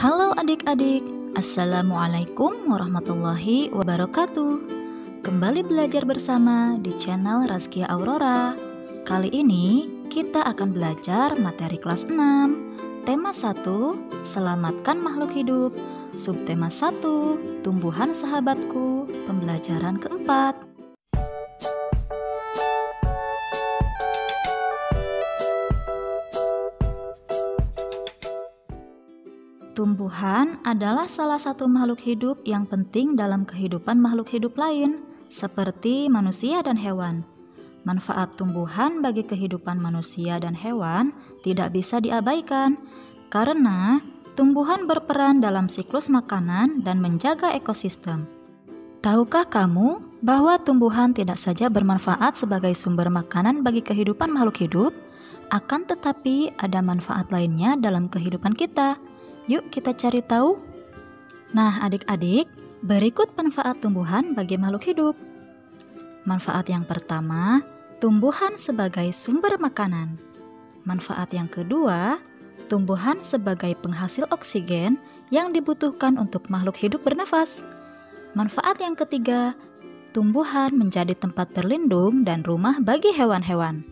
Halo adik-adik, Assalamualaikum warahmatullahi wabarakatuh. Kembali belajar bersama di channel Razkia Aurora. Kali ini kita akan belajar materi kelas 6. Tema 1, Selamatkan makhluk hidup. Subtema 1, Tumbuhan sahabatku. Pembelajaran keempat. Tumbuhan adalah salah satu makhluk hidup yang penting dalam kehidupan makhluk hidup lain, seperti manusia dan hewan. Manfaat tumbuhan bagi kehidupan manusia dan hewan tidak bisa diabaikan, karena tumbuhan berperan dalam siklus makanan dan menjaga ekosistem. Tahukah kamu bahwa tumbuhan tidak saja bermanfaat sebagai sumber makanan bagi kehidupan makhluk hidup, akan tetapi ada manfaat lainnya dalam kehidupan kita. Yuk kita cari tahu. Nah adik-adik, berikut manfaat tumbuhan bagi makhluk hidup. Manfaat yang pertama, tumbuhan sebagai sumber makanan. Manfaat yang kedua, tumbuhan sebagai penghasil oksigen yang dibutuhkan untuk makhluk hidup bernafas. Manfaat yang ketiga, tumbuhan menjadi tempat berlindung dan rumah bagi hewan-hewan.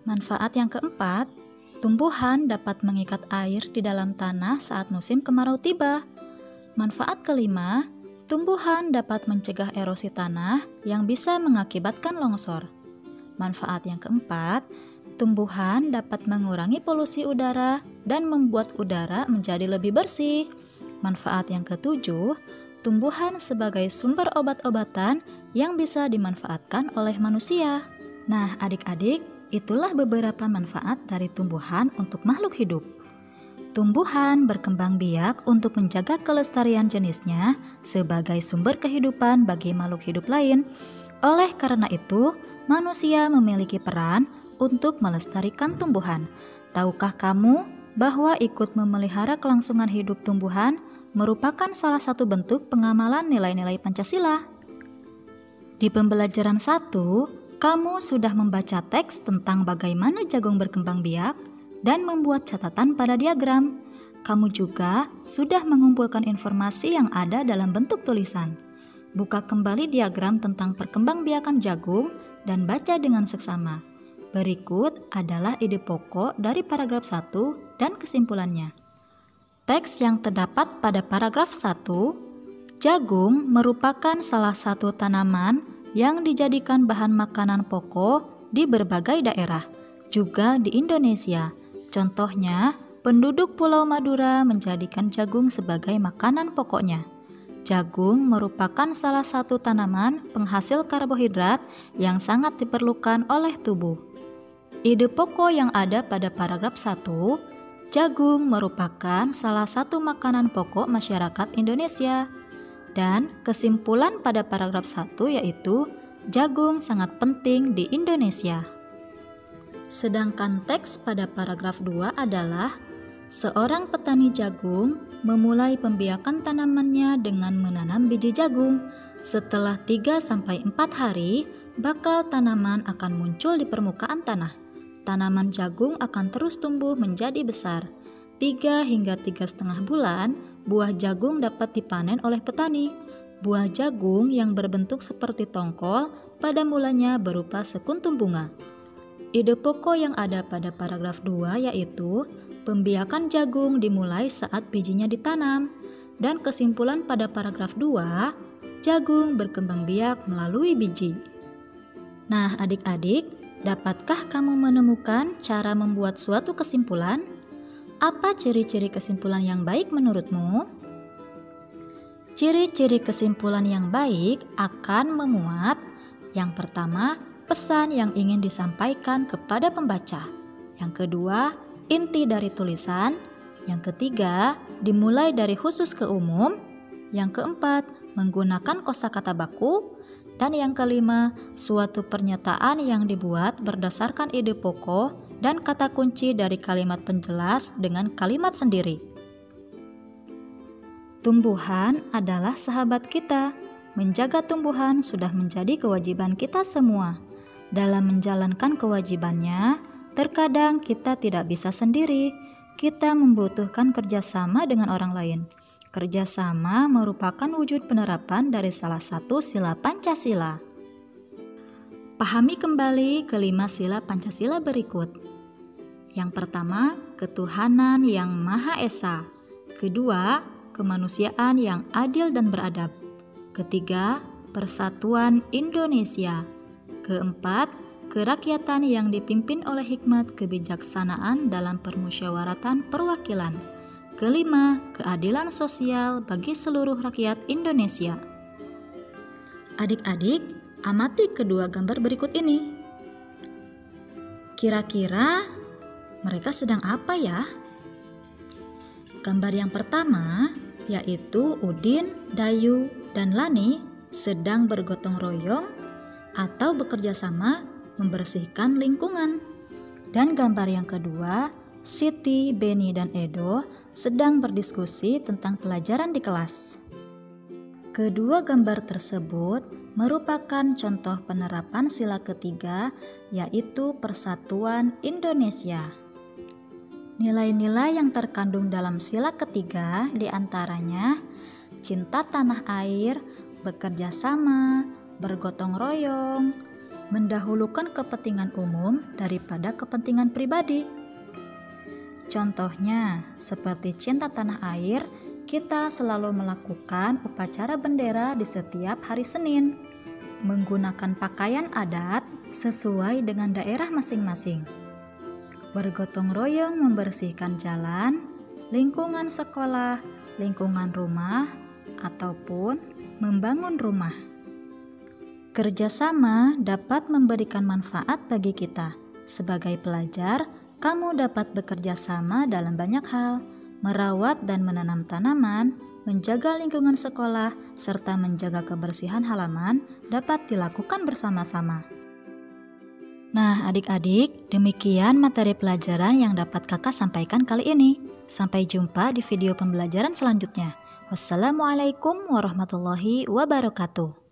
Manfaat yang keempat, tumbuhan dapat mengikat air di dalam tanah saat musim kemarau tiba. Manfaat kelima, tumbuhan dapat mencegah erosi tanah yang bisa mengakibatkan longsor. Manfaat yang keempat, tumbuhan dapat mengurangi polusi udara dan membuat udara menjadi lebih bersih. Manfaat yang ketujuh, tumbuhan sebagai sumber obat-obatan yang bisa dimanfaatkan oleh manusia. Nah, adik-adik, itulah beberapa manfaat dari tumbuhan untuk makhluk hidup. Tumbuhan berkembang biak untuk menjaga kelestarian jenisnya sebagai sumber kehidupan bagi makhluk hidup lain. Oleh karena itu, manusia memiliki peran untuk melestarikan tumbuhan. Tahukah kamu bahwa ikut memelihara kelangsungan hidup tumbuhan merupakan salah satu bentuk pengamalan nilai-nilai Pancasila? Di pembelajaran 1, kamu sudah membaca teks tentang bagaimana jagung berkembang biak dan membuat catatan pada diagram. Kamu juga sudah mengumpulkan informasi yang ada dalam bentuk tulisan. Buka kembali diagram tentang perkembangbiakan jagung dan baca dengan seksama. Berikut adalah ide pokok dari paragraf 1 dan kesimpulannya. Teks yang terdapat pada paragraf 1, jagung merupakan salah satu tanaman yang dijadikan bahan makanan pokok di berbagai daerah, juga di Indonesia. Contohnya, penduduk Pulau Madura menjadikan jagung sebagai makanan pokoknya. Jagung merupakan salah satu tanaman penghasil karbohidrat yang sangat diperlukan oleh tubuh. Ide pokok yang ada pada paragraf 1, jagung merupakan salah satu makanan pokok masyarakat Indonesia. Dan kesimpulan pada paragraf 1 yaitu jagung sangat penting di Indonesia. Sedangkan teks pada paragraf 2 adalah seorang petani jagung memulai pembiakan tanamannya dengan menanam biji jagung. Setelah 3-4 hari, bakal tanaman akan muncul di permukaan tanah. Tanaman jagung akan terus tumbuh menjadi besar. 3 hingga 3,5 bulan, buah jagung dapat dipanen oleh petani. Buah jagung yang berbentuk seperti tongkol pada mulanya berupa sekuntum bunga. Ide pokok yang ada pada paragraf 2 yaitu pembiakan jagung dimulai saat bijinya ditanam. Dan kesimpulan pada paragraf 2, jagung berkembang biak melalui biji. Nah adik-adik, dapatkah kamu menemukan cara membuat suatu kesimpulan? Apa ciri-ciri kesimpulan yang baik menurutmu? Ciri-ciri kesimpulan yang baik akan memuat yang pertama, pesan yang ingin disampaikan kepada pembaca. Yang kedua, inti dari tulisan. Yang ketiga, dimulai dari khusus ke umum. Yang keempat, menggunakan kosakata baku. Dan yang kelima, suatu pernyataan yang dibuat berdasarkan ide pokok dan kata kunci dari kalimat penjelas dengan kalimat sendiri. Tumbuhan adalah sahabat kita. Menjaga tumbuhan sudah menjadi kewajiban kita semua. Dalam menjalankan kewajibannya, terkadang kita tidak bisa sendiri. kita membutuhkan kerjasama dengan orang lain. Kerjasama merupakan wujud penerapan dari salah satu sila Pancasila. Pahami kembali kelima sila Pancasila berikut. Yang pertama, ketuhanan yang Maha Esa. Kedua, kemanusiaan yang adil dan beradab. Ketiga, persatuan Indonesia. Keempat, kerakyatan yang dipimpin oleh hikmat kebijaksanaan dalam permusyawaratan perwakilan. Kelima, keadilan sosial bagi seluruh rakyat Indonesia. Adik-adik, amati kedua gambar berikut ini. Kira-kira mereka sedang apa ya? Gambar yang pertama, yaitu Udin, Dayu, dan Lani sedang bergotong royong atau bekerja sama membersihkan lingkungan. Dan gambar yang kedua, Siti, Beni, dan Edo sedang berdiskusi tentang pelajaran di kelas. Kedua gambar tersebut merupakan contoh penerapan sila ketiga, yaitu persatuan Indonesia. Nilai-nilai yang terkandung dalam sila ketiga diantaranya cinta tanah air, bekerja sama, bergotong royong, mendahulukan kepentingan umum daripada kepentingan pribadi. Contohnya, seperti cinta tanah air, kita selalu melakukan upacara bendera di setiap hari Senin, menggunakan pakaian adat sesuai dengan daerah masing-masing, bergotong royong membersihkan jalan, lingkungan sekolah, lingkungan rumah, ataupun membangun rumah. Kerjasama dapat memberikan manfaat bagi kita. Sebagai pelajar, kamu dapat bekerja sama dalam banyak hal, merawat dan menanam tanaman, menjaga lingkungan sekolah, serta menjaga kebersihan halaman dapat dilakukan bersama-sama. Nah, adik-adik, demikian materi pelajaran yang dapat kakak sampaikan kali ini. Sampai jumpa di video pembelajaran selanjutnya. Wassalamualaikum warahmatullahi wabarakatuh.